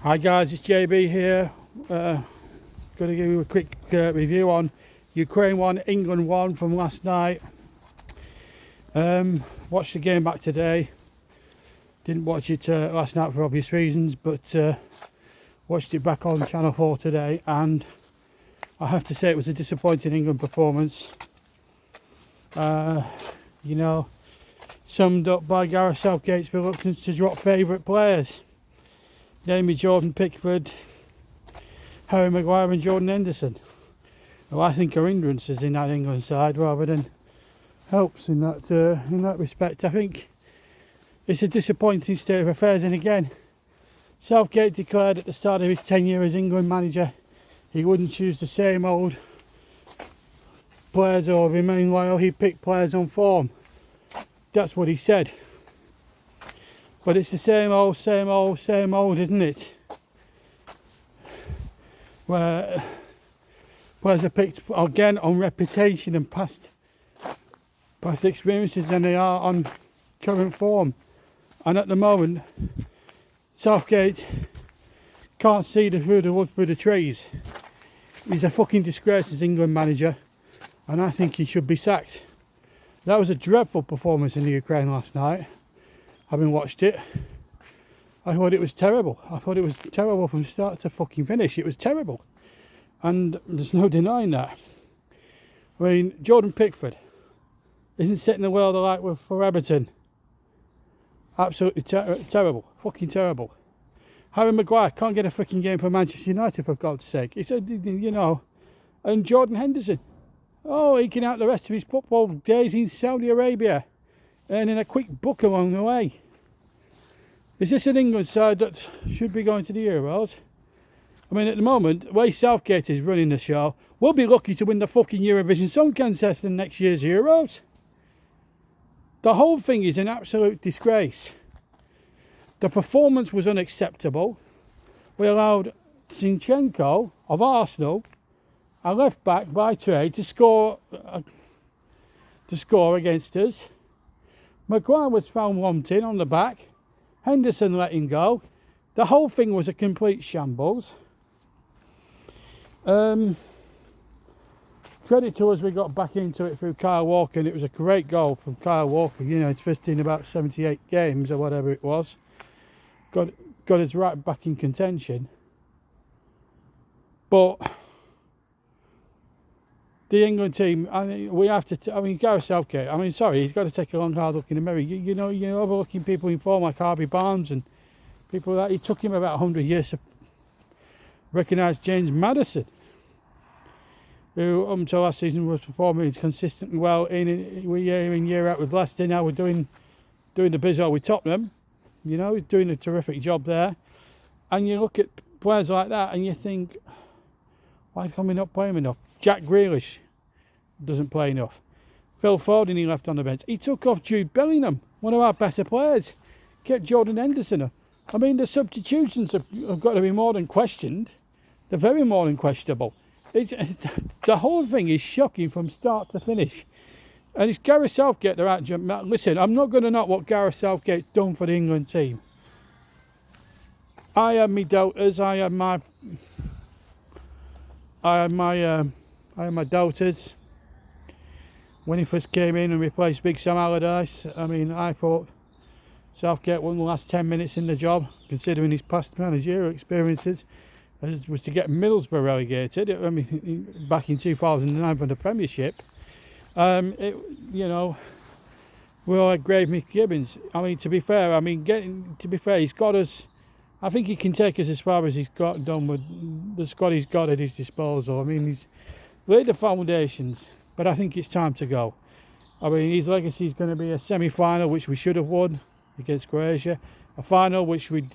Hi guys, it's JB here. Going to give you a quick review on Ukraine 1, England 1 from last night. Watched the game back today. Didn't watch it last night for obvious reasons, but watched it back on Channel 4 today, and I have to say it was a disappointing England performance. Summed up by Gareth Southgate's reluctance to drop favourite players. Namely Jordan Pickford, Harry Maguire and Jordan Henderson, who I think are hindrances in that England side rather than helps in that respect. I think it's a disappointing state of affairs, and again, Southgate declared at the start of his tenure as England manager he wouldn't choose the same old players or remain loyal, he'd pick players on form. That's what he said. But it's the same old, isn't it? Where players are picked again on reputation and past experiences than they are on current form. And at the moment, Southgate can't see through the wood through the trees. He's a fucking disgrace as England manager, and I think he should be sacked. That was a dreadful performance in the Ukraine last night. Having watched it, I thought it was terrible. I thought it was terrible from start to fucking finish. It was terrible, and there's no denying that. I mean, Jordan Pickford isn't setting the world alight for Everton. Absolutely terrible, fucking terrible. Harry Maguire can't get a fucking game for Manchester United, for God's sake. It's and Jordan Henderson, he can out the rest of his football days in Saudi Arabia, earning a quick buck along the way. Is this an England side that should be going to the Euros? I mean, at the moment, the way Southgate is running the show, we'll be lucky to win the fucking Eurovision Song Contest in next year's Euros. The whole thing is an absolute disgrace. The performance was unacceptable. We allowed Zinchenko of Arsenal, a left back by trade, to score against us. Maguire was found wanting on the back. Henderson let him go. The whole thing was a complete shambles. Credit to us, we got back into it through Kyle Walker, and it was a great goal from Kyle Walker. It's first in about 78 games or whatever it was. Got us right back in contention. But the England team, Gareth Southgate, he's got to take a long hard look in the mirror. You're overlooking people in form like Harvey Barnes and people like that. It took him about 100 years to recognise James Maddison, who until last season was performing consistently well year in year out with Leicester. Now we're doing the bizzo with Tottenham. He's doing a terrific job there. And you look at players like that and you think, why can we not play him enough? Jack Grealish doesn't play enough. Phil Foden he left on the bench. He took off Jude Bellingham, one of our better players. Kept Jordan Henderson up. The substitutions have got to be more than questioned. They're very more than questionable. The whole thing is shocking from start to finish. And it's Gareth Southgate they're out. Listen, I'm not going to knock what Gareth Southgate's done for the England team. I have my doubters. I have my doubters. When he first came in and replaced Big Sam Allardyce, I thought Southgate won the last 10 minutes in the job, considering his past managerial experiences, was to get Middlesbrough relegated. Back in 2009 from the Premiership. We all had grave misgivings. To be fair, he's got us. I think he can take us as far as he's got done with the squad he's got at his disposal. He's laid the foundations, but I think it's time to go. His legacy is going to be a semi-final, which we should have won against Croatia, a final which we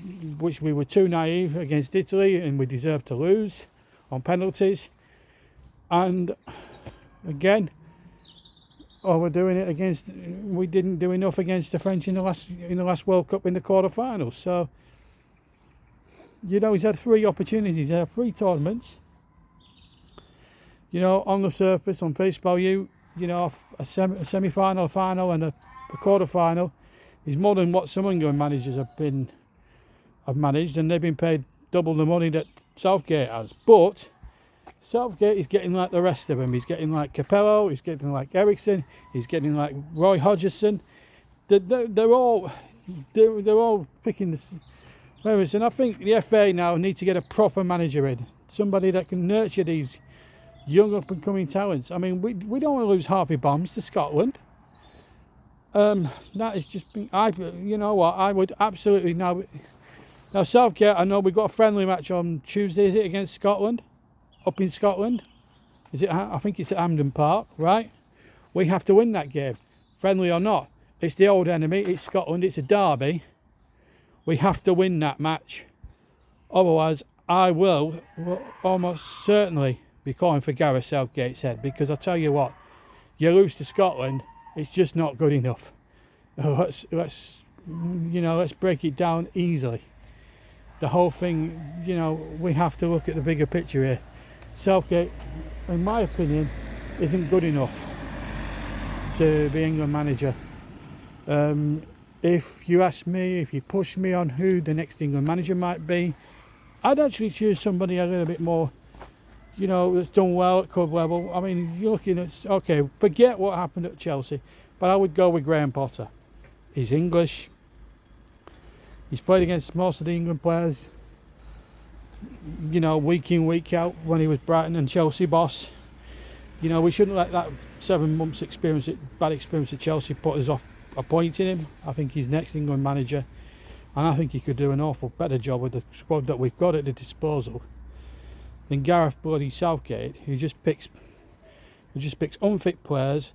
were too naive against Italy and we deserved to lose on penalties, and again, we didn't do enough against the French in the last World Cup in the quarter-finals. So. He's had 3 opportunities, he's had 3 tournaments. On the surface, on face value, a semi-final, a final and a quarter-final is more than what some England managers have managed, and they've been paid double the money that Southgate has. But Southgate is getting like the rest of them. He's getting like Capello, he's getting like Ericsson, he's getting like Roy Hodgson. They're all picking this. And I think the FA now need to get a proper manager in, somebody that can nurture these young up and coming talents. I mean, we don't want to lose Harvey Barnes to Scotland. That is just, you know what, I would absolutely now Southgate. I know we've got a friendly match on Tuesday, is it, against Scotland, up in Scotland? Is it? I think it's at Hampden Park, right? We have to win that game, friendly or not. It's the old enemy, it's Scotland, it's a derby. We have to win that match. Otherwise, I will almost certainly be calling for Gareth Southgate's head, because I tell you what, you lose to Scotland, it's just not good enough. Let's break it down easily. The whole thing, we have to look at the bigger picture here. Southgate, in my opinion, isn't good enough to be England manager. If you ask me, if you push me on who the next England manager might be, I'd actually choose somebody a little bit more, that's done well at club level. I mean, you're looking at, okay, forget what happened at Chelsea, but I would go with Graham Potter. He's English. He's played against most of the England players, week in, week out when he was Brighton and Chelsea boss. We shouldn't let that 7 months bad experience at Chelsea put us off appointing him. I think he's next England manager, and I think he could do an awful better job with the squad that we've got at the disposal than Gareth bloody Southgate, who just picks unfit players,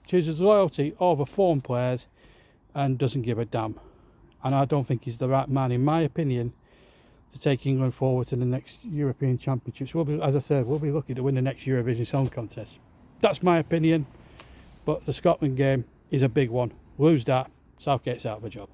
chooses loyalty over form players, and doesn't give a damn. And I don't think he's the right man, in my opinion, to take England forward to the next European Championships. As I said, we'll be lucky to win the next Eurovision Song Contest. That's my opinion. But the Scotland game is a big one. Lose that, Southgate's out of a job.